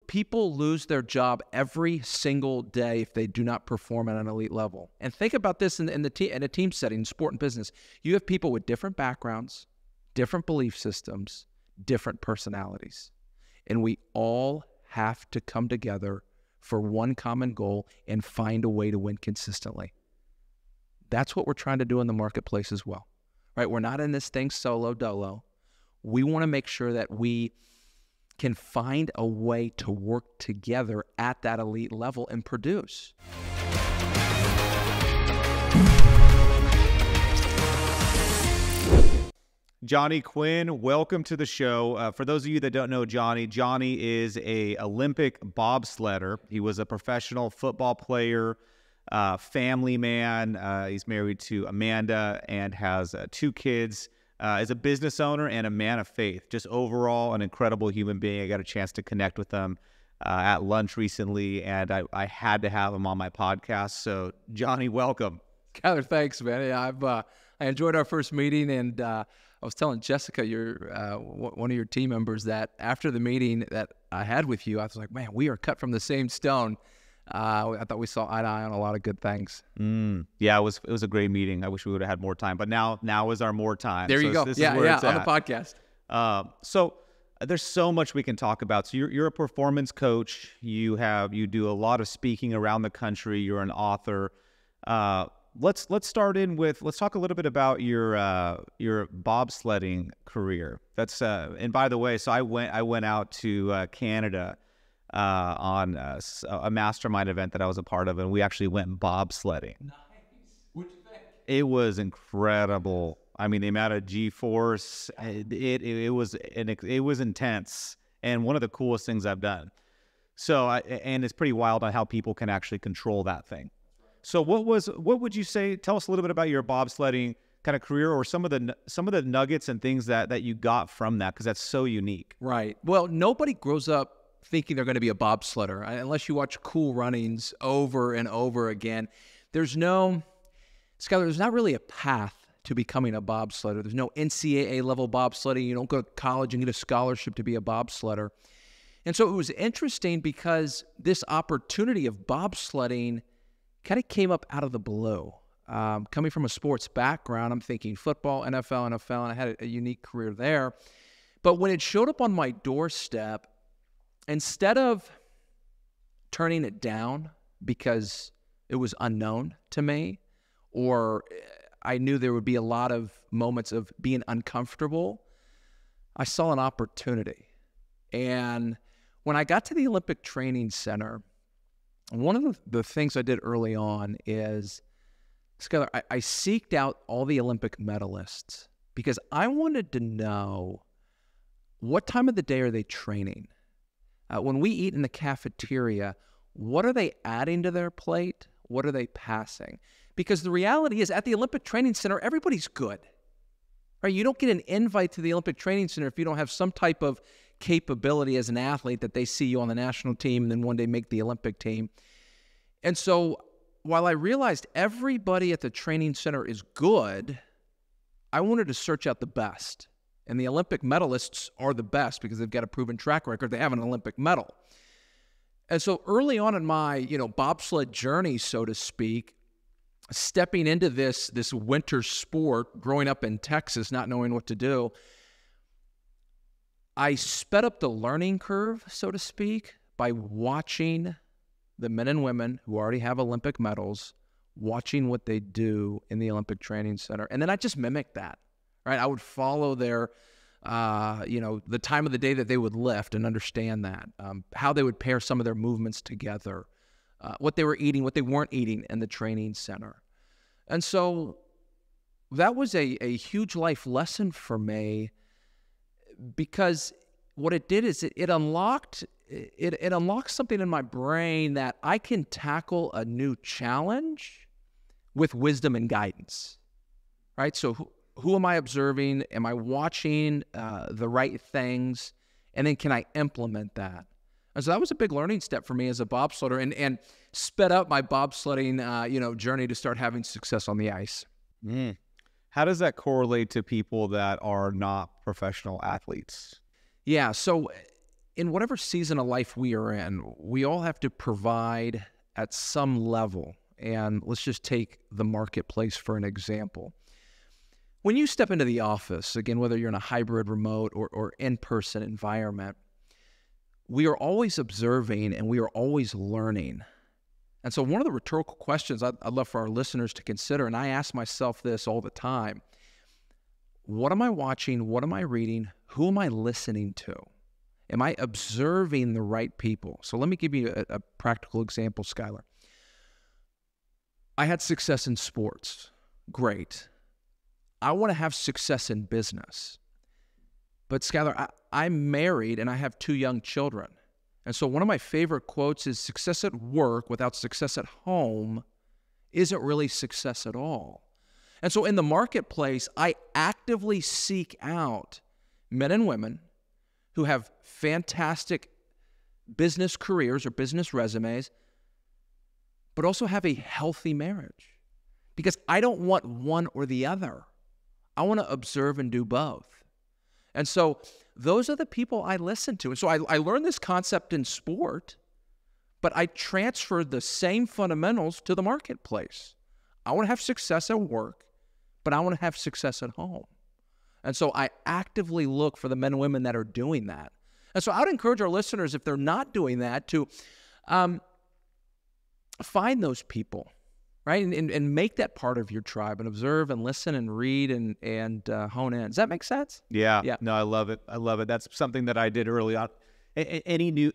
people lose their job every single day if they do not perform at an elite level. And think about this in a team setting, sport and business. You have people with different backgrounds, different belief systems, different personalities. And we all have to come together for one common goal and find a way to win consistently. That's what we're trying to do in the marketplace as well, right? We're not in this thing solo dolo. We want to make sure that we can find a way to work together at that elite level and produce. Johnny Quinn, welcome to the show. For those of you that don't know Johnny, Johnny is an Olympic bobsledder. He was a professional football player, family man. He's married to Amanda and has 2 kids. Is a business owner and a man of faith. Just overall an incredible human being. I got a chance to connect with him at lunch recently, and I had to have him on my podcast. So, Johnny, welcome. Kyler, thanks, man. Yeah, I enjoyed our first meeting, and I was telling Jessica, one of your team members, that after the meeting that I had with you, I was like, man, we are cut from the same stone. I thought we saw eye to eye on a lot of good things. Yeah, it was a great meeting. I wish we would have had more time, but now is our more time. There you go. Yeah, on the podcast. So there's so much we can talk about. So you're a performance coach. You do a lot of speaking around the country. You're an author. Let's talk a little bit about your bobsledding career. That's and by the way, so I went out to Canada on a mastermind event that I was a part of, and we actually went bobsledding. Nice. What'd you think? It was incredible. I mean, the amount of G-force, it was intense, and one of the coolest things I've done. So, and it's pretty wild on how people can actually control that thing. So, what would you say? Tell us a little bit about your bobsledding kind of career, or some of the nuggets and things that you got from that, because that's so unique. Right. Well, nobody grows up thinking they're going to be a bobsledder unless you watch Cool Runnings over and over again. There's not really a path to becoming a bobsledder. There's no NCAA level bobsledding. You don't go to college and get a scholarship to be a bobsledder. And so it was interesting because this opportunity of bobsledding kind of came up out of the blue. Coming from a sports background, I'm thinking football, NFL, and I had a unique career there. But when it showed up on my doorstep, instead of turning it down because it was unknown to me, or I knew there would be a lot of moments of being uncomfortable, I saw an opportunity. And when I got to the Olympic Training Center, one of the things I did early on is, Skylar, I seeked out all the Olympic medalists because I wanted to know, what time of the day are they training? When we eat in the cafeteria, what are they adding to their plate? What are they passing? Because the reality is, at the Olympic Training Center, everybody's good. Right? You don't get an invite to the Olympic Training Center if you don't have some type of capability as an athlete that they see you on the national team and then one day make the Olympic team. And so while I realized everybody at the training center is good, I wanted to search out the best. And the Olympic medalists are the best because they've got a proven track record. They have an Olympic medal. And so early on in my, bobsled journey, so to speak, stepping into this winter sport, growing up in Texas, not knowing what to do, I sped up the learning curve, so to speak, by watching the men and women who already have Olympic medals, watching what they do in the Olympic Training Center. And then I just mimicked that. Right, I would follow their, the time of the day that they would lift and understand that, how they would pair some of their movements together, what they were eating, what they weren't eating in the training center. And so that was a huge life lesson for me, because what it did is it unlocked something in my brain that I can tackle a new challenge with wisdom and guidance. Right, so who am I observing? Am I watching the right things? And then can I implement that? And so that was a big learning step for me as a bobsledder, and sped up my bobsledding journey to start having success on the ice. How does that correlate to people that are not professional athletes? Yeah, so in whatever season of life we are in, we all have to provide at some level. And let's just take the marketplace for an example. When you step into the office, again, whether you're in a hybrid, remote, or in-person environment, we are always observing and we are always learning. And so one of the rhetorical questions I'd love for our listeners to consider, and I ask myself this all the time, what am I watching? What am I reading? Who am I listening to? Am I observing the right people? So let me give you a practical example, Skylar. I had success in sports. Great. I want to have success in business. But Skylar, I'm married and I have 2 young children. And so one of my favorite quotes is, success at work without success at home isn't really success at all. And so in the marketplace, I actively seek out men and women who have fantastic business careers or business resumes, but also have a healthy marriage. Because I don't want one or the other. I want to observe and do both. And so those are the people I listen to. And so I learned this concept in sport, but I transferred the same fundamentals to the marketplace. I want to have success at work, but I want to have success at home. And so I actively look for the men and women that are doing that. And so I would encourage our listeners, if they're not doing that, to find those people, right? And make that part of your tribe and observe and listen and read and hone in. Does that make sense? Yeah. No, I love it. I love it. That's something that I did early on. Any new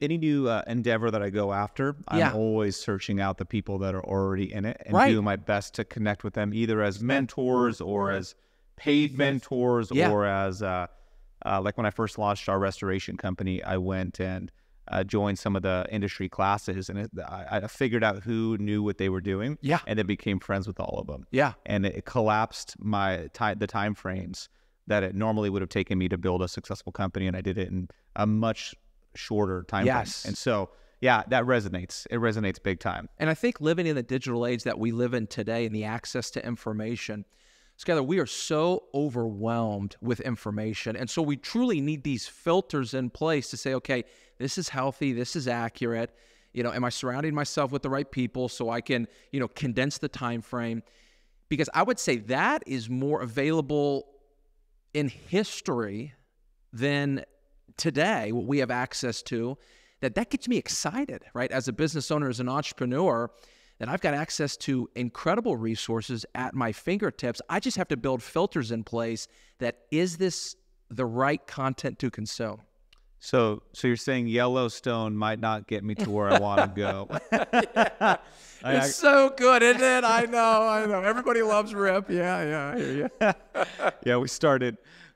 endeavor that I go after, I'm always searching out the people that are already in it and doing my best to connect with them, either as mentors or as paid mentors or as like when I first launched our restoration company, I went and joined some of the industry classes, and I figured out who knew what they were doing, and then became friends with all of them. And it collapsed the time frames that it normally would have taken me to build a successful company, and I did it in a much shorter time frame. And so, that resonates. It resonates big time. And I think living in the digital age that we live in today and the access to information, Skylar, we are so overwhelmed with information. And so we truly need these filters in place to say, okay, this is healthy, this is accurate. Am I surrounding myself with the right people so I can, condense the time frame? Because I would say that is more available in history than today, what we have access to, that gets me excited, right? As a business owner, as an entrepreneur, that I've got access to incredible resources at my fingertips. I just have to build filters in place that, is this the right content to consume? So you're saying Yellowstone might not get me to where I want to go. It's so good, isn't it? I know. Everybody loves Rip. Yeah, I hear you.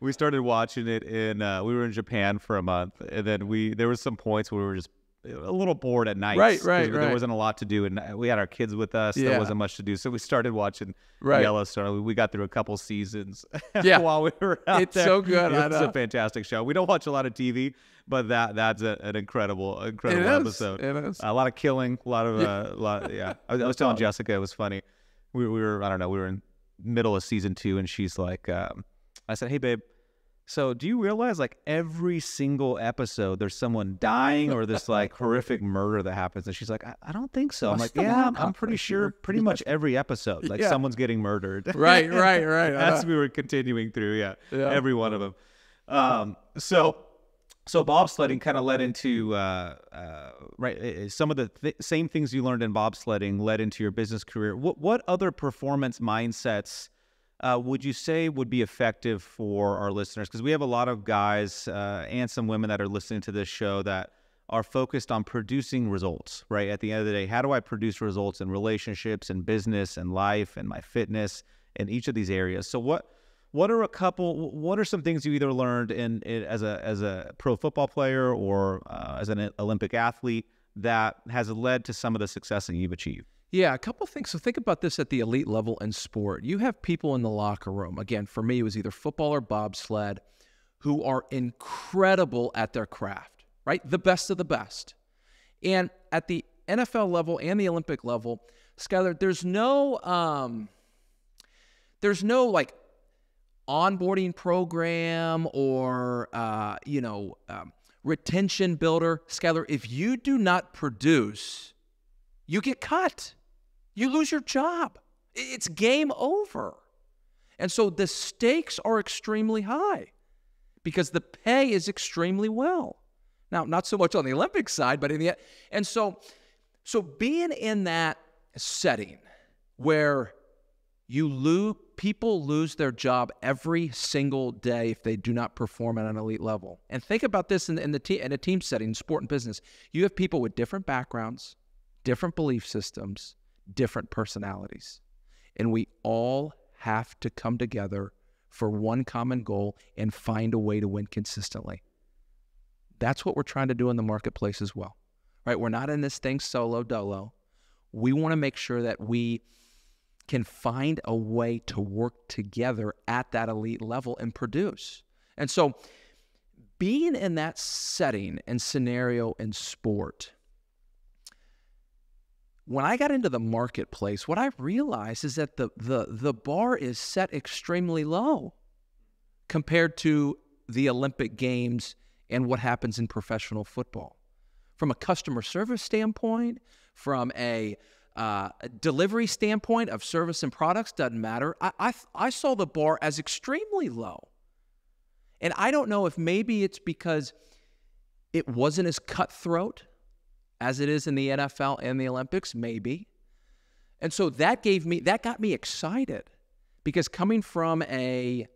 We started watching it we were in Japan for a month, and then there was some points where we were just a little bored at night. Right. There wasn't a lot to do, and we had our kids with us. There wasn't much to do, so we started watching Yellowstone. We got through a couple seasons while we were out there. It's so good. It's a fantastic show. We don't watch a lot of TV, but that's an incredible episode. It is. A lot of killing, a lot of I was telling Jessica, it was funny. We were in middle of season 2, and she's like, I said, hey babe, so do you realize like every single episode there's someone dying or this like horrific murder that happens? And she's like, I don't think so. I'm like, I'm pretty sure pretty much every episode, like someone's getting murdered. Right. As we were continuing through, every one of them. So bobsledding kind of led into, some of the same things you learned in bobsledding led into your business career. What other performance mindsets would you say would be effective for our listeners? Because we have a lot of guys and some women that are listening to this show that are focused on producing results, right? At the end of the day, how do I produce results in relationships and business and life and my fitness in each of these areas? So what are some things you either learned as a pro football player or as an Olympic athlete that has led to some of the success that you've achieved? Yeah, a couple things. So think about this at the elite level in sport. You have people in the locker room. Again, for me, it was either football or bobsled, who are incredible at their craft, right? The best of the best. And at the NFL level and the Olympic level, Skylar, there's no like onboarding program or retention builder. Skylar, if you do not produce, you get cut. You lose your job. It's game over. And so the stakes are extremely high because the pay is extremely well. Now, not so much on the Olympic side, but in the and so being in that setting where people lose their job every single day if they do not perform at an elite level. And think about this in a team setting, sport and business. You have people with different backgrounds, different belief systems, different personalities. And we all have to come together for one common goal and find a way to win consistently. That's what we're trying to do in the marketplace as well, right? We're not in this thing solo dolo. We want to make sure that we can find a way to work together at that elite level and produce. And so being in that setting and scenario in sport, when I got into the marketplace, what I realized is that the bar is set extremely low compared to the Olympic Games and what happens in professional football. From a customer service standpoint, from a delivery standpoint of service and products, doesn't matter. I saw the bar as extremely low. And I don't know if maybe it's because it wasn't as cutthroat as it is in the NFL and the Olympics, maybe. And so that got me excited because coming from a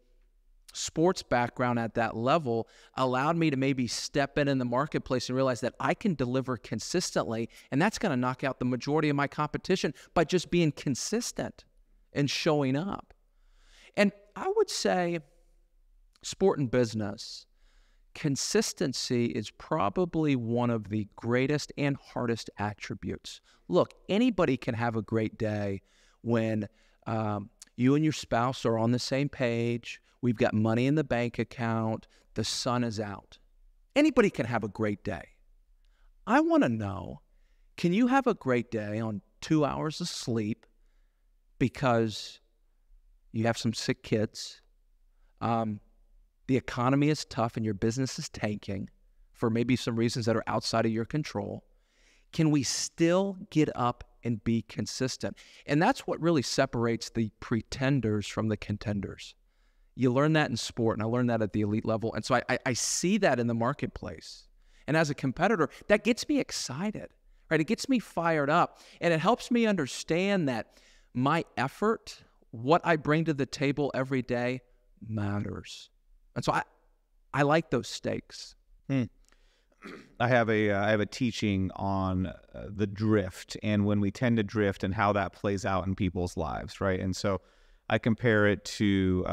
sports background at that level allowed me to maybe step in the marketplace and realize that I can deliver consistently, and that's going to knock out the majority of my competition by just being consistent and showing up. And I would say sport and business, consistency is probably one of the greatest and hardest attributes. Look, anybody can have a great day when you and your spouse are on the same page, we've got money in the bank account, the sun is out. Anybody can have a great day. I want to know, can you have a great day on 2 hours of sleep because you have some sick kids? The economy is tough and your business is tanking for maybe some reasons that are outside of your control. Can we still get up and be consistent? And that's what really separates the pretenders from the contenders. You learn that in sport, and I learned that at the elite level. And so I see that in the marketplace. And as a competitor, that gets me excited, right? It gets me fired up, and it helps me understand that my effort, what I bring to the table every day, matters. And so I like those stakes. I have a teaching on the drift and when we tend to drift and how that plays out in people's lives, right? And so I compare it to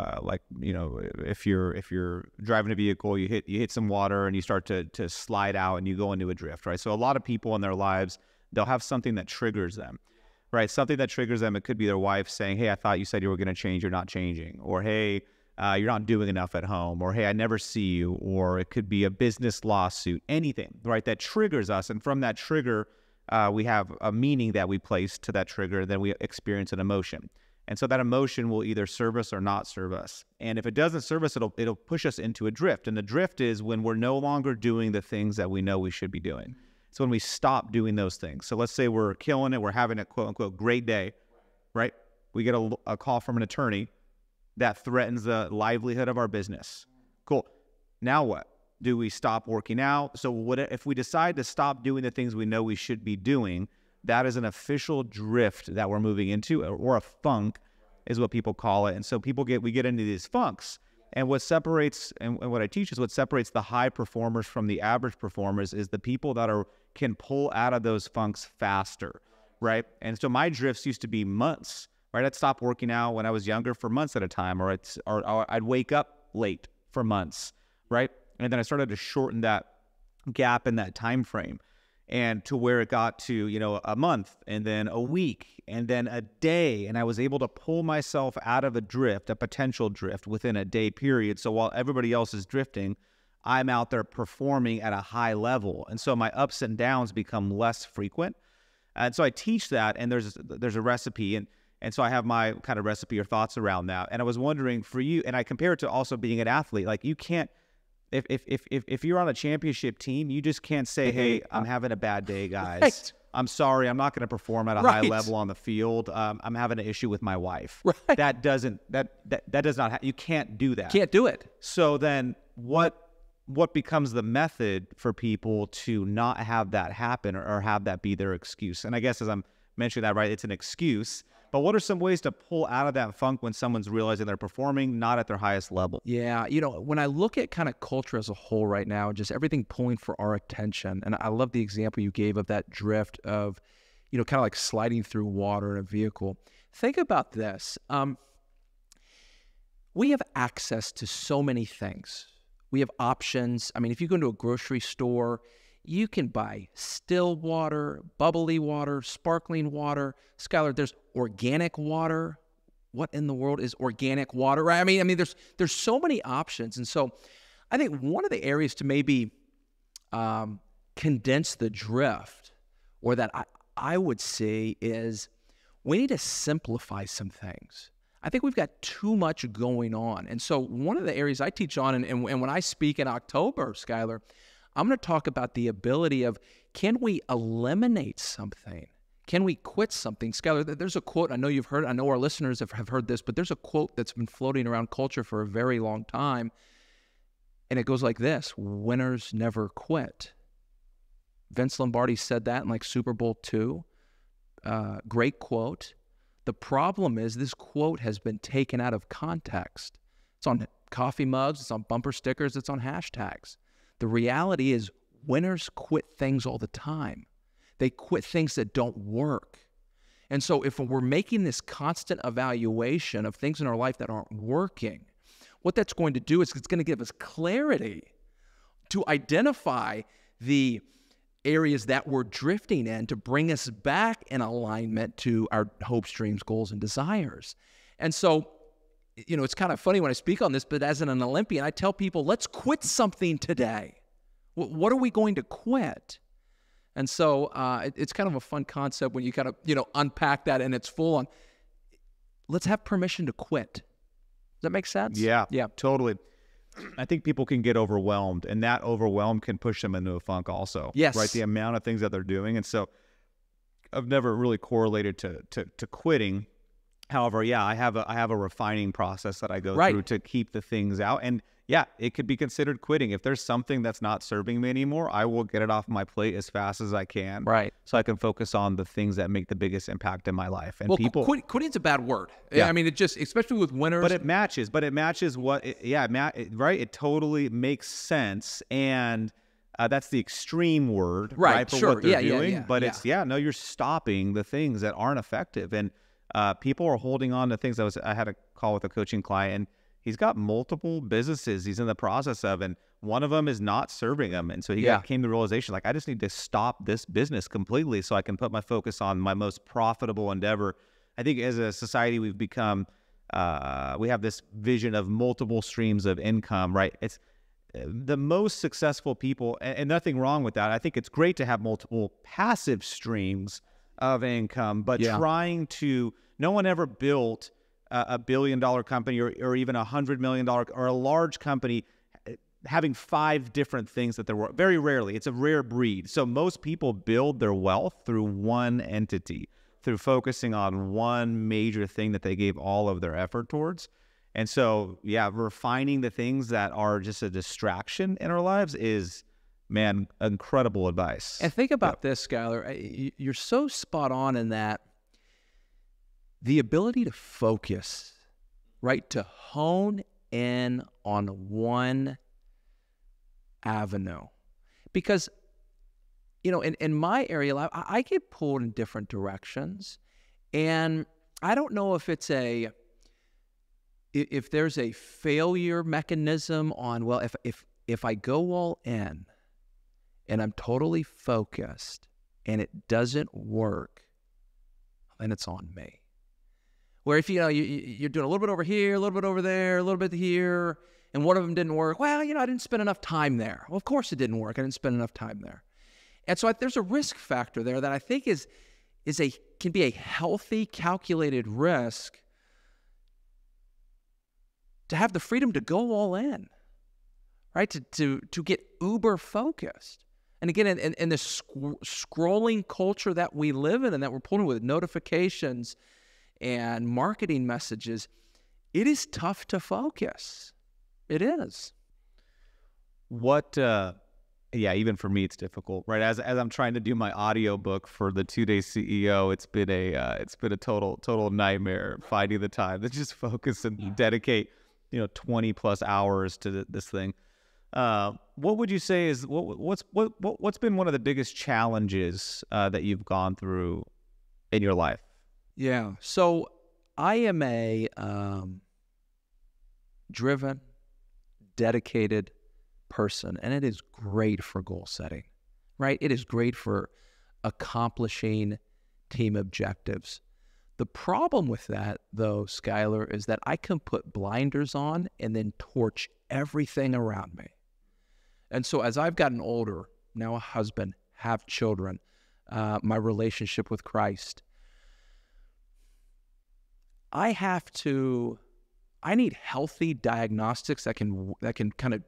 if you're driving a vehicle, you hit some water and you start to slide out and you go into a drift, right? So a lot of people in their lives, they'll have something that triggers them, right? Something that triggers them. It could be their wife saying, "Hey, I thought you said you were going to change, you're not changing," or "Hey, you're not doing enough at home," or "Hey, I never see you," or it could be a business lawsuit, anything, right? That triggers us. And from that trigger, we have a meaning that we place to that trigger, then we experience an emotion. And so that emotion will either serve us or not serve us. And if it doesn't serve us, it'll push us into a drift. And the drift is when we're no longer doing the things that we know we should be doing. So when we stop doing those things. So let's say we're killing it, we're having a quote unquote great day, right? We get a call from an attorney that threatens the livelihood of our business. Cool. Now what? Do we stop working out? So what if we decide to stop doing the things we know we should be doing? That is an official drift that we're moving into, or a funk is what people call it. And so we get into these funks. And what separates, and what I teach is what separates the high performers from the average performers is the people that can pull out of those funks faster, right? And so my drifts used to be months. Right, I'd stop working out when I was younger for months at a time, or I'd wake up late for months, right? And then I started to shorten that gap in that time frame, and to where it got to a month, and then a week, and then a day, and I was able to pull myself out of a potential drift within a day period. So while everybody else is drifting, I'm out there performing at a high level, and so my ups and downs become less frequent. And so I teach that, and there's a recipe, and so I have my kind of recipe or thoughts around that. And I was wondering for you, and I compare it to also being an athlete, like you can't if you're on a championship team, you just can't say, "Hey, I'm having a bad day, guys. Right. I'm sorry, I'm not going to perform at a high level on the field. I'm having an issue with my wife." Right. That does not. You can't do that. Can't do it. So then, what becomes the method for people to not have that happen or have that be their excuse? And I guess as I'm mentioning that, right, it's an excuse. But what are some ways to pull out of that funk when someone's realizing they're performing not at their highest level? Yeah, when I look at kind of culture as a whole right now, just everything pulling for our attention, and I love the example you gave of that drift of, kind of like sliding through water in a vehicle. Think about this. We have access to so many things. We have options. I mean, if you go into a grocery store, you can buy still water, bubbly water, sparkling water. Skylar, there's organic water. What in the world is organic water, right? I mean, there's so many options. And so I think one of the areas to maybe condense the drift, or that I would see, is we need to simplify some things. I think we've got too much going on. And so one of the areas I teach on, and when I speak in October, Skylar, I'm going to talk about the ability of, can we eliminate something? Can we quit something? Skylar, there's a quote, I know you've heard, I know our listeners have heard this, but there's a quote that's been floating around culture for a very long time. And it goes like this: winners never quit. Vince Lombardi said that in like Super Bowl II. Great quote. The problem is this quote has been taken out of context. It's on coffee mugs, it's on bumper stickers, it's on hashtags. The reality is winners quit things all the time. They quit things that don't work. And so if we're making this constant evaluation of things in our life that aren't working, what that's going to do is it's going to give us clarity to identify the areas that we're drifting in, to bring us back in alignment to our hopes, dreams, goals, and desires. And so, it's kind of funny when I speak on this, but as an Olympian, I tell people, let's quit something today. What are we going to quit? And so it's kind of a fun concept when you kind of, unpack that and it's full on. Let's have permission to quit. Does that make sense? Yeah, totally. I think people can get overwhelmed, and that overwhelm can push them into a funk also. Yes. Right? The amount of things that they're doing. And so I've never really correlated to quitting. However, I have a refining process that I go through to keep the things out. And yeah, it could be considered quitting. If there's something that's not serving me anymore, I will get it off my plate as fast as I can. Right. So I can focus on the things that make the biggest impact in my life. And quitting's a bad word. Yeah. I mean, it just, especially with winners. But it matches what, right? It totally makes sense. And that's the extreme word, right? For what they're doing. But it's, you're stopping the things that aren't effective. And people are holding on to things. I had a call with a coaching client, and he's got multiple businesses he's in the process of, and one of them is not serving him. And so he came to the realization, like, I just need to stop this business completely so I can put my focus on my most profitable endeavor. I think as a society, we've become, we have this vision of multiple streams of income, right? It's the most successful people, and nothing wrong with that. I think it's great to have multiple passive streams of income, but no one ever built a $1 billion company or even $100 million or a large company having 5 different things that there were. Very rarely. It's a rare breed. So most people build their wealth through one entity, through focusing on one major thing that they gave all of their effort towards. And so, refining the things that are just a distraction in our lives is, man, incredible advice. And think about this, Skylar. You're so spot on in that the ability to focus, right, to hone in on one avenue. Because, in my area, I get pulled in different directions. And I don't know if there's a failure mechanism on, well, if I go all in, and I'm totally focused, and it doesn't work, then it's on me. Where if you're doing a little bit over here, a little bit over there, a little bit here, and one of them didn't work, well, I didn't spend enough time there. Well, of course it didn't work. I didn't spend enough time there. And so there's a risk factor there that I think can be a healthy, calculated risk to have the freedom to go all in. right? To get uber focused. And again, in this scrolling culture that we live in and that we're pulling with notifications and marketing messages, it is tough to focus. It is. Yeah, even for me, it's difficult, right? As I'm trying to do my audio book for the 2-Day CEO, it's been a total nightmare finding the time to just focus and dedicate, 20 plus hours to this thing. What would you say is what's been one of the biggest challenges that you've gone through in your life? Yeah. So I am a driven, dedicated person, and it is great for goal setting, right? It is great for accomplishing team objectives. The problem with that, though, Skylar, is that I can put blinders on and then torch everything around me. And so as I've gotten older, now a husband, have children, my relationship with Christ, I need healthy diagnostics that can kind of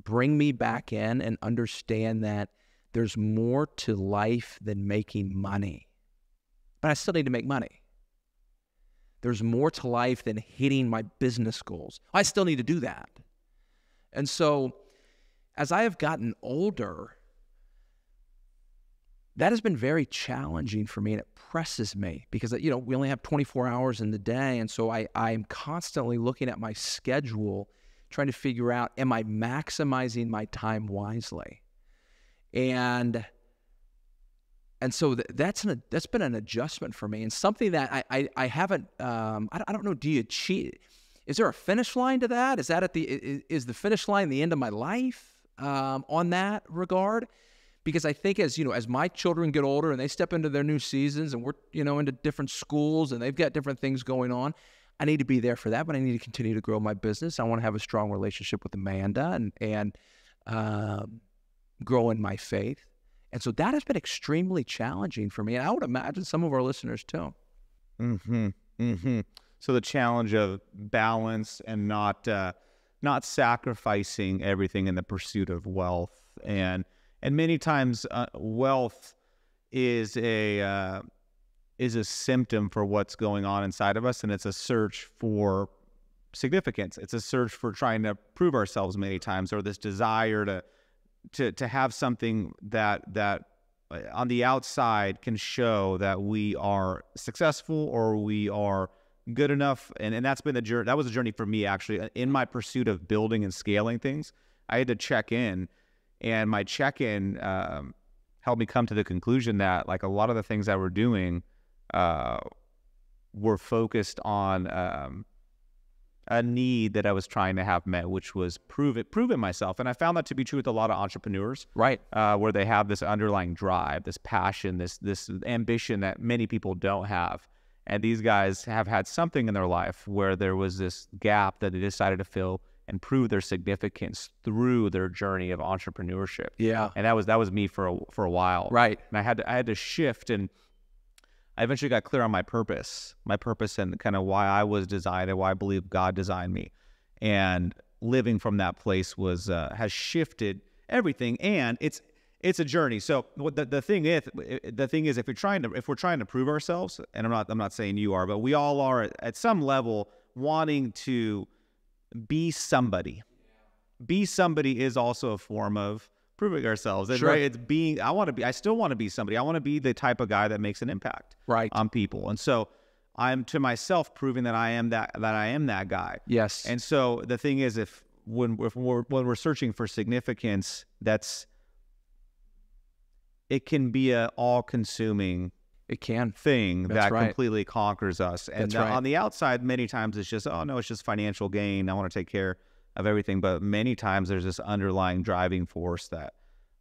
bring me back in and understand that there's more to life than making money. But I still need to make money. There's more to life than hitting my business goals. I still need to do that. And so as I have gotten older, that has been very challenging for me, and it presses me because, we only have 24 hours in the day. And so I'm constantly looking at my schedule, trying to figure out, am I maximizing my time wisely? And so that's been an adjustment for me, and something that I haven't, I don't know, do you cheat? Is there a finish line to that? Is the finish line the end of my life on that regard? Because I think as my children get older and they step into their new seasons and we're, into different schools and they've got different things going on, I need to be there for that, but I need to continue to grow my business. I want to have a strong relationship with Amanda and grow in my faith. And so that has been extremely challenging for me. And I would imagine some of our listeners too. So the challenge of balance and not sacrificing everything in the pursuit of wealth. And many times wealth is a symptom for what's going on inside of us, and it's a search for significance. It's a search for trying to prove ourselves many times, or this desire to have something that on the outside can show that we are successful or we are good enough. And that's been that was a journey for me, actually, in my pursuit of building and scaling things. I had to check in, and my check-in helped me come to the conclusion that, like, a lot of the things that we're doing were focused on a need that I was trying to have met, which was proving myself. And I found that to be true with a lot of entrepreneurs, right? Where they have this underlying drive, this passion, this ambition that many people don't have. And these guys have had something in their life where there was this gap that they decided to fill and prove their significance through their journey of entrepreneurship. Yeah. And that was me for a while. Right. And I had to shift, and I eventually got clear on my purpose and kind of why I was designed and why I believe God designed me. And living from that place has shifted everything, and it's a journey. So the thing is, if we're trying to prove ourselves, and I'm not saying you are, but we all are at some level wanting to be somebody. Be somebody is also a form of proving ourselves. Sure. Right? I still want to be somebody. I want to be the type of guy that makes an impact, right, on people. And so I'm to myself proving that I am that guy. Yes. And so the thing is, when we're searching for significance, it can be a all-consuming thing that completely conquers us. And on the outside, many times it's just, oh no, it's just financial gain. I want to take care of everything. But many times there's this underlying driving force that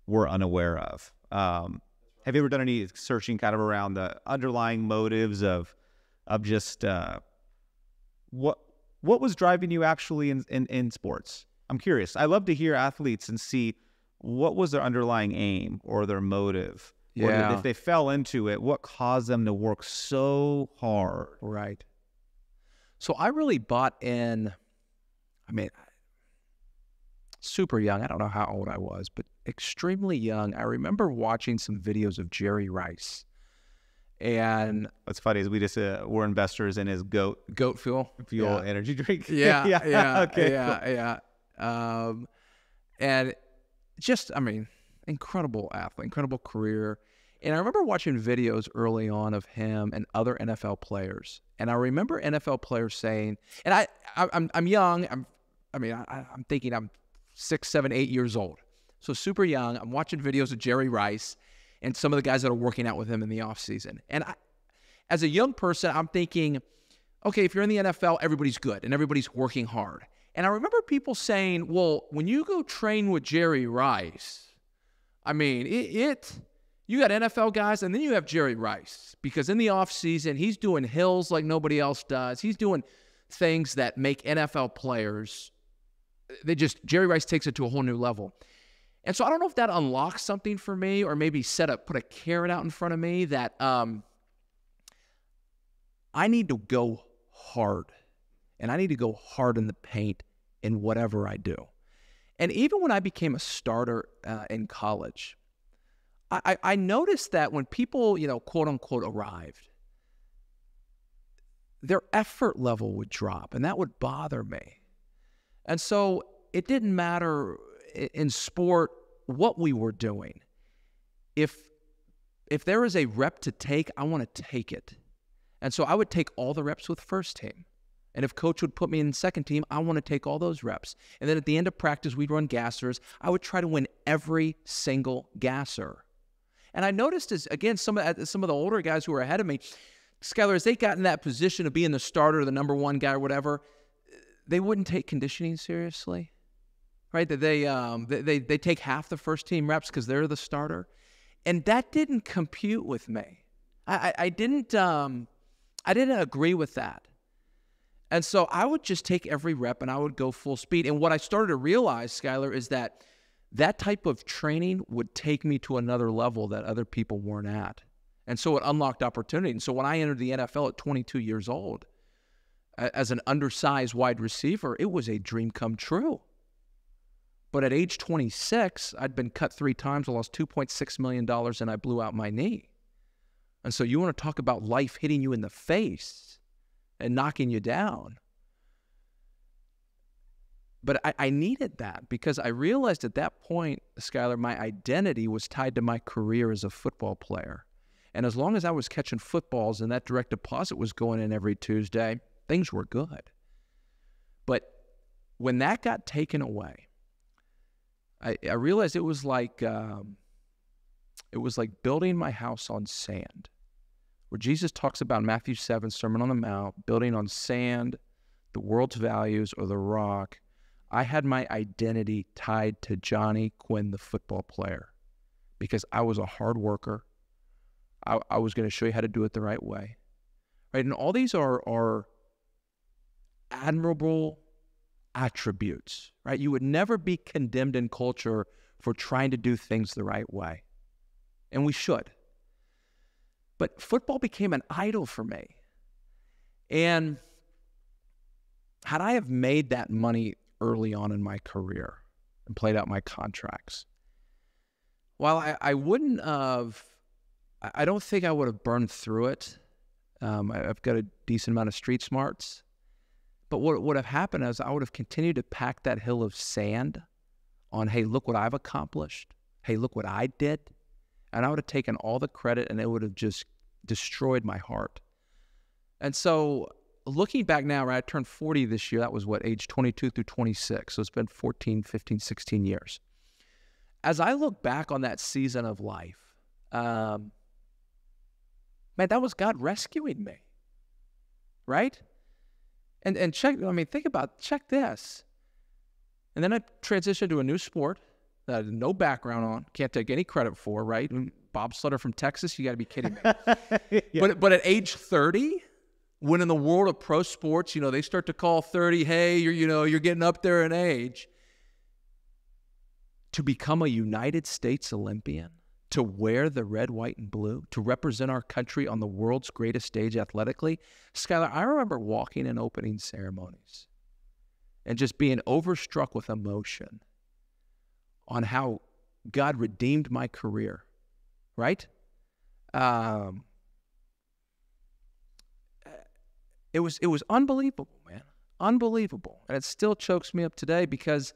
we're unaware of. Have you ever done any searching kind of around the underlying motives of just what was driving you actually in sports? I'm curious. I love to hear athletes and see what was their underlying aim or their motive. Yeah. Or if they fell into it, what caused them to work so hard? Right. So I really bought in. I mean, super young. I don't know how old I was, but extremely young. I remember watching some videos of Jerry Rice. And what's funny is we just we're investors in his goat fuel energy drink. Yeah. Okay. Yeah. And just, I mean, incredible athlete, incredible career. And I remember watching videos early on of him and other NFL players. And I remember NFL players saying, and I'm young. I'm thinking I'm 6, 7, 8 years old. So super young. I'm watching videos of Jerry Rice and some of the guys that are working out with him in the offseason. And as a young person, I'm thinking, okay, if you're in the NFL, everybody's good and everybody's working hard. And I remember people saying, well, when you go train with Jerry Rice, I mean, you got NFL guys and then you have Jerry Rice, because in the offseason, he's doing hills like nobody else does. He's doing things that make NFL players, Jerry Rice takes it to a whole new level. And so I don't know if that unlocks something for me, or maybe put a carrot out in front of me that I need to go hard, and I need to go hard in the paint in whatever I do. And even when I became a starter in college, I noticed that when people, quote unquote, arrived, their effort level would drop, and that would bother me. And so it didn't matter in sport what we were doing. If there is a rep to take, I want to take it. And so I would take all the reps with first team. And if coach would put me in second team, I want to take all those reps. And then at the end of practice, we'd run gassers. I would try to win every single gasser. And I noticed, some of the older guys who were ahead of me, Skylar, as they got in that position of being the starter, the number one guy or whatever, they wouldn't take conditioning seriously, right? That they take half the first team reps because they're the starter, and that didn't compute with me. I didn't agree with that, and so I would just take every rep and I would go full speed. And what I started to realize, Skylar, is that type of training would take me to another level that other people weren't at, and so it unlocked opportunity. And so when I entered the NFL at 22 years old, as an undersized wide receiver, it was a dream come true. But at age 26, I'd been cut 3 times, I lost $2.6 million, and I blew out my knee. And so you want to talk about life hitting you in the face and knocking you down. But I needed that, because I realized at that point, Skylar, my identity was tied to my career as a football player. And as long as I was catching footballs and that direct deposit was going in every Tuesday, things were good. But when that got taken away, I realized it was like building my house on sand, where Jesus talks about Matthew 7, Sermon on the Mount, building on sand, the world's values, or the rock. I had my identity tied to Johnny Quinn, the football player, because I was a hard worker. I was going to show you how to do it the right way, right? And all these are admirable attributes, right? You would never be condemned in culture for trying to do things the right way, and we should. But football became an idol for me. And had I have made that money early on in my career and played out my contracts, while I wouldn't have, I don't think I would have burned through it. I've got a decent amount of street smarts. But what would have happened is I would have continued to pack that hill of sand on, hey, look what I've accomplished. Hey, look what I did. And I would have taken all the credit, and it would have just destroyed my heart. And so looking back now, right, I turned 40 this year. That was age 22 through 26. So it's been 14, 15, 16 years. As I look back on that season of life, man, that was God rescuing me, right? And check this. And then I transitioned to a new sport that I had no background on, can't take any credit for, right? Bobsledder from Texas, you got to be kidding me. Yeah. But at age 30, when in the world of pro sports, they start to call 30, hey, you're getting up there in age. To become a United States Olympian, to wear the red, white, and blue, to represent our country on the world's greatest stage athletically. Skylar, I remember walking in opening ceremonies and just being overstruck with emotion on how God redeemed my career, right? It was unbelievable, man. Unbelievable. And it still chokes me up today because,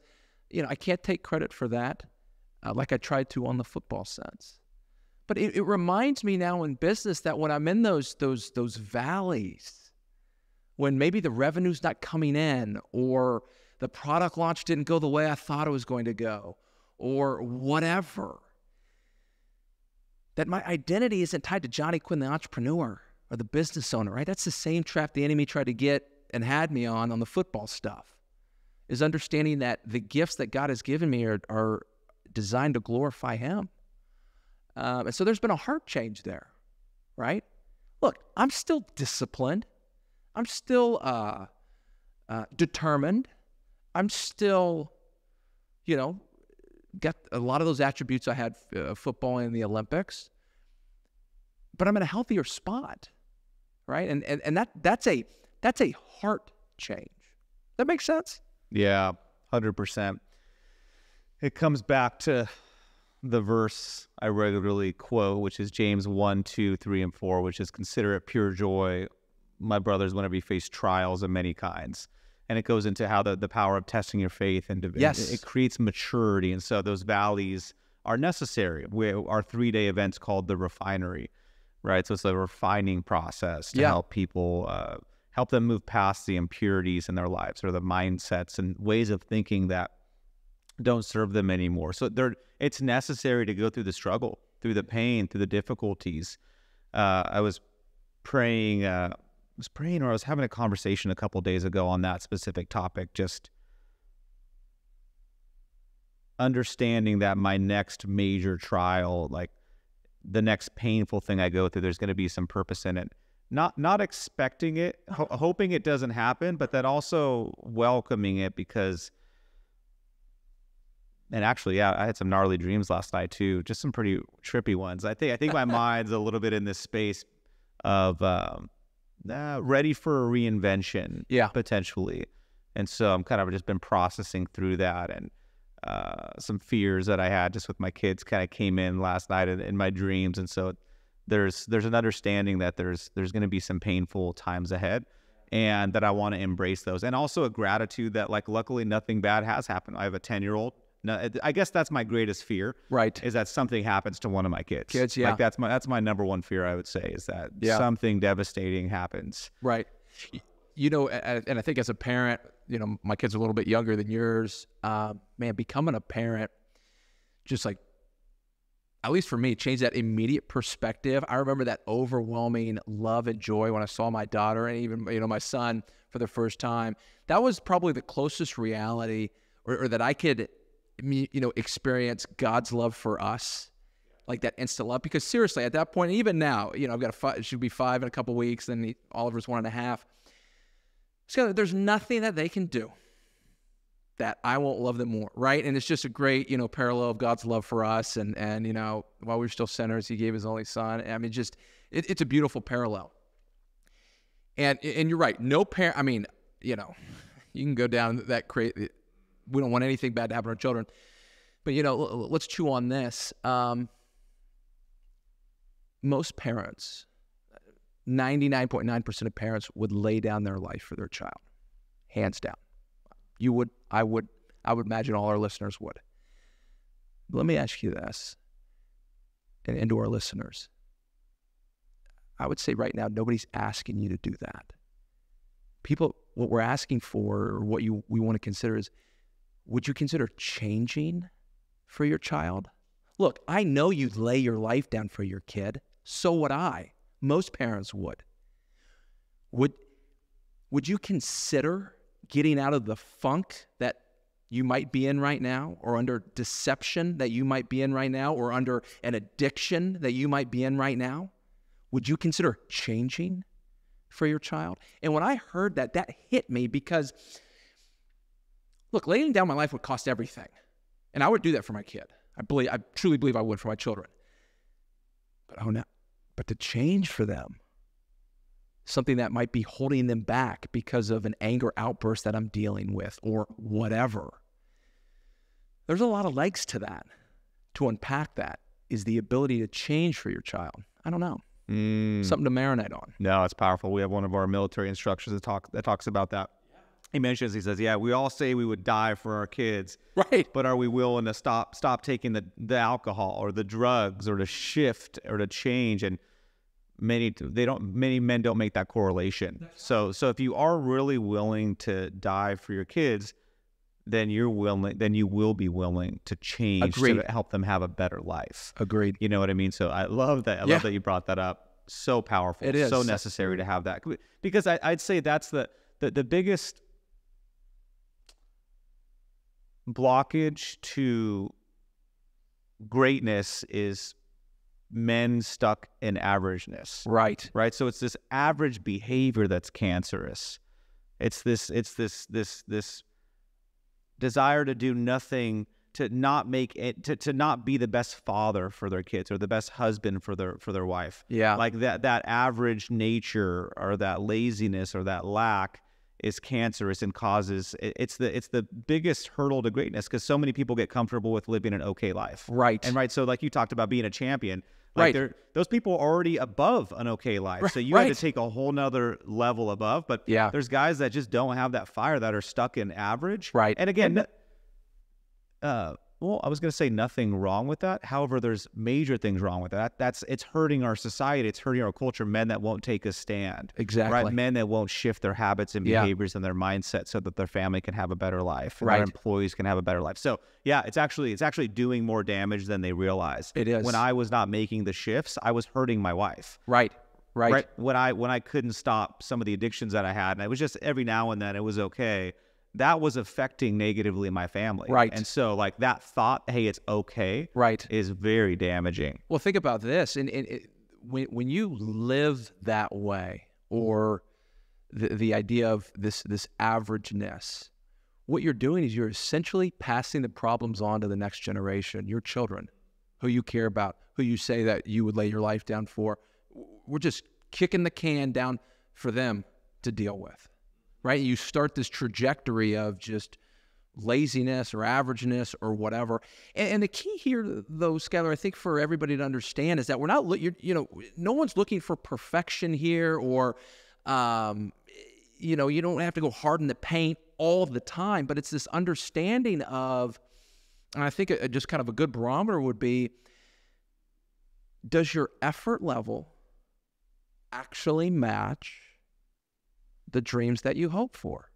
I can't take credit for that like I tried to on the football sense. But it reminds me now in business that when I'm in those valleys, when maybe the revenue's not coming in, or the product launch didn't go the way I thought it was going to go, or whatever, that my identity isn't tied to Johnny Quinn, the entrepreneur or the business owner, right? That's the same trap the enemy tried to get and had me on the football stuff, is understanding that the gifts that God has given me are designed to glorify him. And so there's been a heart change there, right? Look, I'm still disciplined. I'm still determined. I'm still, got a lot of those attributes I had football in the Olympics. But I'm in a healthier spot, right? And that's a heart change. That makes sense? Yeah, 100%. It comes back to the verse I regularly quote, which is James 1, 2, 3, and 4, which is, consider it pure joy, my brothers, whenever you face trials of many kinds. And it goes into how the power of testing your faith, and yes, it creates maturity. And so those valleys are necessary. Our 3-day event's called the refinery, right? So it's a refining process to help people, help them move past the impurities in their lives, or the mindsets and ways of thinking that don't serve them anymore. So it's necessary to go through the struggle, through the pain, through the difficulties. I was praying, or I was having a conversation a couple days ago on that specific topic, just understanding that my next major trial, like the next painful thing I go through, there's going to be some purpose in it. Not expecting it, hoping it doesn't happen, but then also welcoming it because... And actually, I had some gnarly dreams last night too, just some pretty trippy ones. I think my mind's a little bit in this space of ready for a reinvention, potentially. And so I'm kind of just been processing through that, and some fears that I had just with my kids kind of came in last night in my dreams. And so there's an understanding that there's going to be some painful times ahead, and that I want to embrace those, and also a gratitude that, like, luckily nothing bad has happened. I have a 10-year-old. No, I guess that's my greatest fear, right? Is that something happens to one of my kids. Yeah. Like that's my number one fear, I would say, is that something devastating happens. Right. And I think as a parent, my kids are a little bit younger than yours. Man, becoming a parent, just like, at least for me, changed that immediate perspective. I remember that overwhelming love and joy when I saw my daughter and even, my son for the first time. That was probably the closest reality or that I could, experience God's love for us, like that instant love. Because seriously, at that point, even now, I've got she'll be 5 in a couple weeks, then Oliver's 1.5. So there's nothing that they can do that I won't love them more, right? And it's just a great, parallel of God's love for us. And while we were still sinners, he gave his only son. I mean, it's a beautiful parallel. And you're right. No parent, you can go down that crazy. We don't want anything bad to happen to our children. But, let's chew on this. Most parents, 99.9% of parents would lay down their life for their child. Hands down. You would, I would imagine all our listeners would. Let me ask you this, and to our listeners. I would say right now, nobody's asking you to do that. People, what we're asking for, or what we want to consider is, would you consider changing for your child? Look, I know you'd lay your life down for your kid. So would I. Most parents would. Would you consider getting out of the funk that you might be in right now, or under deception that you might be in right now, or under an addiction that you might be in right now? Would you consider changing for your child? And when I heard that hit me, because look, laying down my life would cost everything. And I would do that for my kid. I truly believe I would for my children. But to change for them, something that might be holding them back because of an anger outburst that I'm dealing with or whatever, There's a lot of legs to that. To unpack that is the ability to change for your child. I don't know. Something to marinate on. No, it's powerful. We have one of our military instructors that talks about that. He mentions, he says, yeah, we all say we would die for our kids. Right. But are we willing to stop taking the alcohol or the drugs or to shift or to change? And many men don't make that correlation. So if you are really willing to die for your kids, then you will be willing to change to help them have a better life. Agreed. You know what I mean? So I love that. I love that you brought that up. So powerful. It is. So necessary to have that. Because I'd say that's the biggest blockage to greatness is men stuck in averageness. Right. Right. So it's this average behavior that's cancerous. It's this desire to do nothing, to not make it, to not be the best father for their kids or the best husband for their wife. Yeah. Like that average nature or that laziness or that lack is cancerous and causes it's the biggest hurdle to greatness, because so many people get comfortable with living an okay life. Right. And so like you talked about being a champion, like those people are already above an okay life. So you have to take a whole nother level above. But there's guys that just don't have that fire, that are stuck in average. Right. And again, well, I was going to say nothing wrong with that. However, there's major things wrong with that. It's hurting our society. It's hurting our culture. Men that won't take a stand. Exactly. Right. Men that won't shift their habits and behaviors and their mindset so that their family can have a better life. And their employees can have a better life. So yeah, it's actually doing more damage than they realize. It is. When I was not making the shifts, I was hurting my wife. Right. When I couldn't stop some of the addictions that I had, and it was just every now and then it was okay, that was affecting negatively my family. Right. And so like that thought, hey, it's okay, is very damaging. Well, think about this. And when you live that way, or the idea of this averageness, what you're doing is you're essentially passing the problems on to the next generation, your children, who you care about, who you say that you would lay your life down for. We're just kicking the can down for them to deal with. Right? You start this trajectory of just laziness or averageness or whatever. And the key here, though, Skylar, I think for everybody to understand is that we're not, no one's looking for perfection here, or, you don't have to go hard in the paint all the time, but it's this understanding of, and I think just kind of a good barometer would be, does your effort level actually match the dreams that you hope for?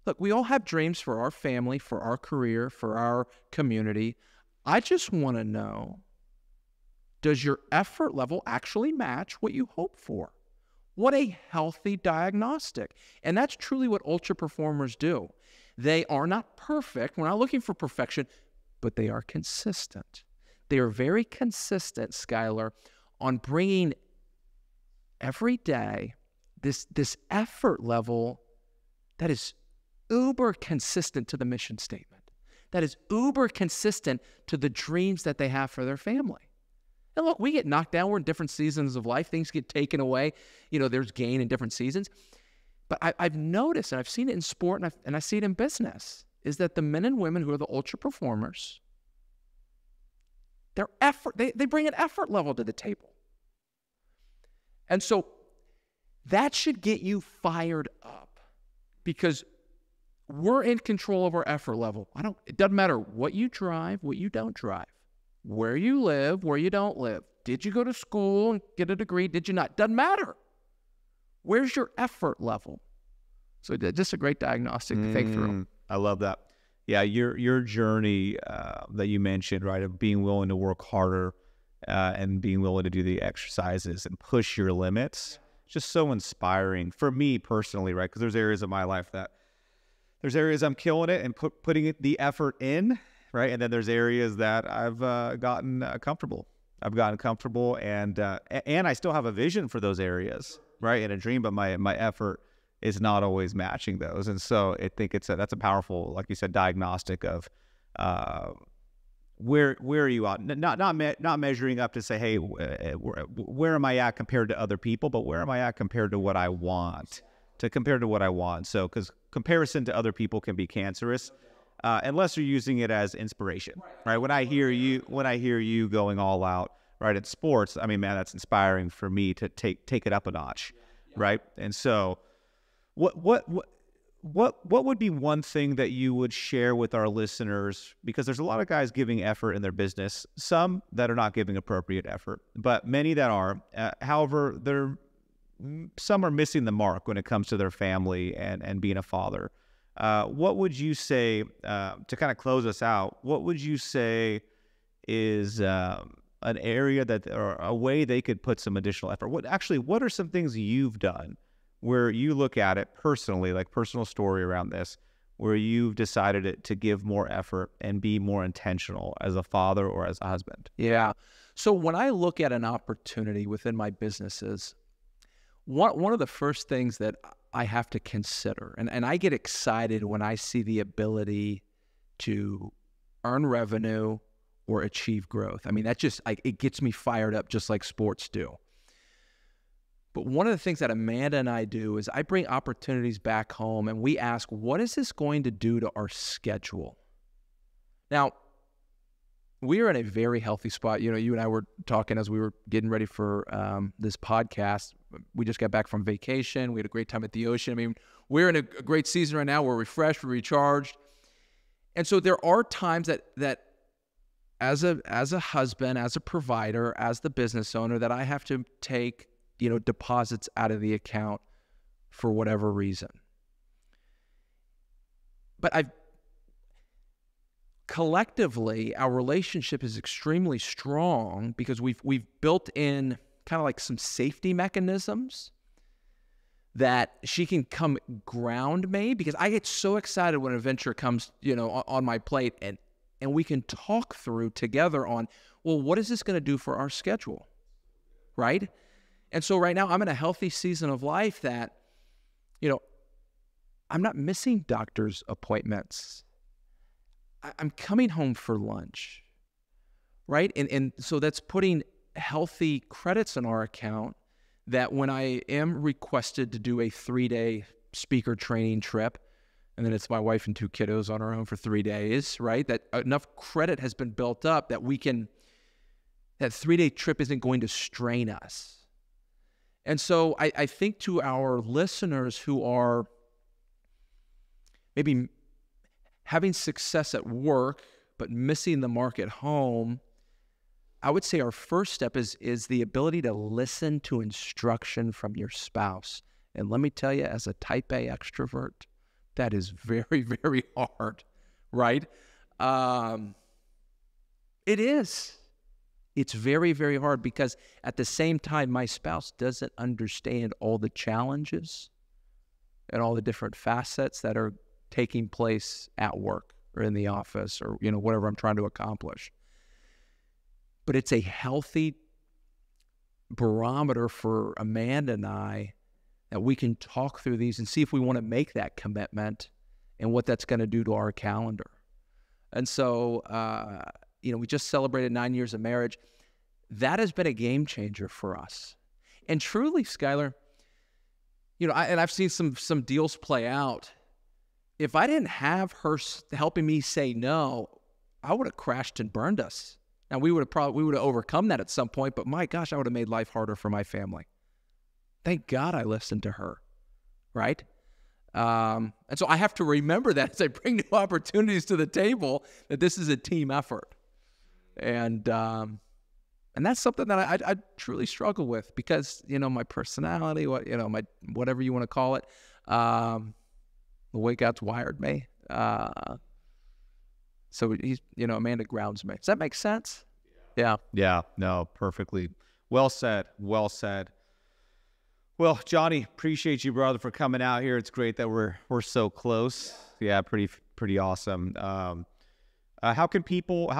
Look, we all have dreams for our family, for our career, for our community. I just want to know, does your effort level actually match what you hope for? What a healthy diagnostic. And that's truly what ultra performers do. They are not perfect. We're not looking for perfection, but they are consistent. They are very consistent, Skylar, on bringing every day this effort level that is uber consistent to the mission statement, that is uber consistent to the dreams that they have for their family. And look, we get knocked down. We're in different seasons of life. Things get taken away. There's gain in different seasons. But I've noticed, and I've seen it in sport, and I see it in business, is that the men and women who are the ultra performers, their effort, they bring an effort level to the table. And so that should get you fired up, because we're in control of our effort level. It doesn't matter what you drive, what you don't drive, where you live, where you don't live. Did you go to school and get a degree? Did you not? Doesn't matter. Where's your effort level? So just a great diagnostic to think through. I love that. Yeah, your journey that you mentioned, right, of being willing to work harder and being willing to do the exercises and push your limits. Just so inspiring for me personally, right? Because there's areas of my life there's areas I'm killing it and putting the effort in, right? And then there's areas that I've gotten comfortable. I've gotten comfortable, and I still have a vision for those areas, right? And a dream, but my effort is not always matching those. And so I think that's a powerful, like you said, diagnostic of where are you at? Not measuring up to say, hey, where am I at compared to other people, but where am I at compared to what I want? So, because comparison to other people can be cancerous. unless you're using it as inspiration, right? When I hear you going all out, right, in sports, I mean, man, that's inspiring for me to take it up a notch, right? And so, what would be one thing that you would share with our listeners? Because there's a lot of guys giving effort in their business, some that are not giving appropriate effort, but many that are. However, some are missing the mark when it comes to their family and being a father. What would you say, to kind of close us out, what would you say is an area or a way they could put some additional effort? What are some things you've done where you look at it personally, like personal story around this, where you've decided to give more effort and be more intentional as a father or as a husband? Yeah. So when I look at an opportunity within my businesses, one of the first things that I have to consider, and I get excited when I see the ability to earn revenue or achieve growth. I mean, it gets me fired up just like sports do. But one of the things that Amanda and I do is I bring opportunities back home and we ask, what is this going to do to our schedule? Now, we are in a very healthy spot. You know, you and I were talking as we were getting ready for this podcast. We just got back from vacation. We had a great time at the ocean. I mean, we're in a great season right now. We're refreshed, we're recharged. And so there are times that as a husband, as a provider, as the business owner, that I have to take, deposits out of the account for whatever reason. But collectively, our relationship is extremely strong because we've built in kind of like some safety mechanisms that she can come ground me, because I get so excited when a venture comes, on my plate, and we can talk through together on, well, what is this going to do for our schedule, right? And so right now I'm in a healthy season of life that, I'm not missing doctor's appointments. I'm coming home for lunch, right? And so that's putting healthy credits in our account that when I am requested to do a 3-day speaker training trip, and then it's my wife and 2 kiddos on our own for 3 days, right? That enough credit has been built up that that 3-day trip isn't going to strain us. And so I think to our listeners who are maybe having success at work, but missing the mark at home, I would say our first step is the ability to listen to instruction from your spouse. And let me tell you, as a type A extrovert, that is very, very hard, right? It is. It's very, very hard because at the same time, my spouse doesn't understand all the challenges and all the different facets that are taking place at work or in the office or, whatever I'm trying to accomplish. But it's a healthy barometer for Amanda and I that we can talk through these and see if we want to make that commitment and what that's going to do to our calendar. And so, we just celebrated 9 years of marriage. That has been a game changer for us. And truly, Skylar, I've seen some deals play out. If I didn't have her helping me say no, I would have crashed and burned us. Now, we would have overcome that at some point, but my gosh, I would have made life harder for my family. Thank God I listened to her, right? And so I have to remember that as I bring new opportunities to the table, that this is a team effort. And that's something that I truly struggle with because, my personality, my whatever you want to call it, the way God's wired me. So he's, Amanda grounds me. Does that make sense? Yeah. Yeah. No, perfectly. Well said. Well said. Well, Johnny, appreciate you, brother, for coming out here. It's great that we're so close. Yeah, pretty awesome. How can people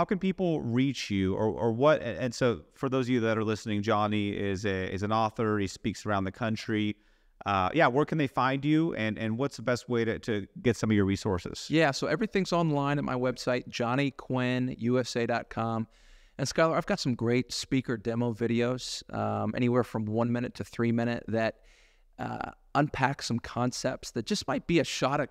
reach you or what? And so for those of you that are listening, Johnny is an author. He speaks around the country. Where can they find you and what's the best way to get some of your resources? Yeah, so everything's online at my website, johnnyquinnusa.com. And Skylar, I've got some great speaker demo videos, anywhere from 1 minute to 3 minute that unpack some concepts that just might be a shot at,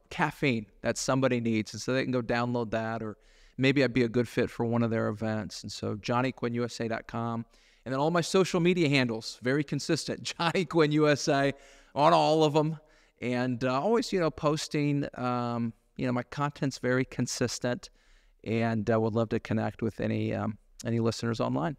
caffeine that somebody needs, and so they can go download that, or maybe I'd be a good fit for one of their events. And so JohnnyQuinnUSA.com. And then all my social media handles, very consistent, Johnny Quinn USA on all of them. And always, posting, my content's very consistent, and I would love to connect with any listeners online.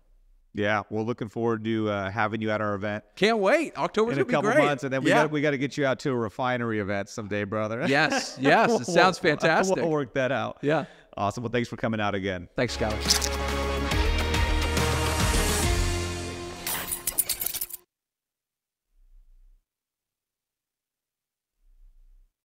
Yeah, we're looking forward to having you at our event. Can't wait. October's going to be great. In a couple months, and then we got to get you out to a refinery event someday, brother. Yes. It sounds fantastic. We'll work that out. Yeah. Awesome. Well, thanks for coming out again. Thanks, Skyler.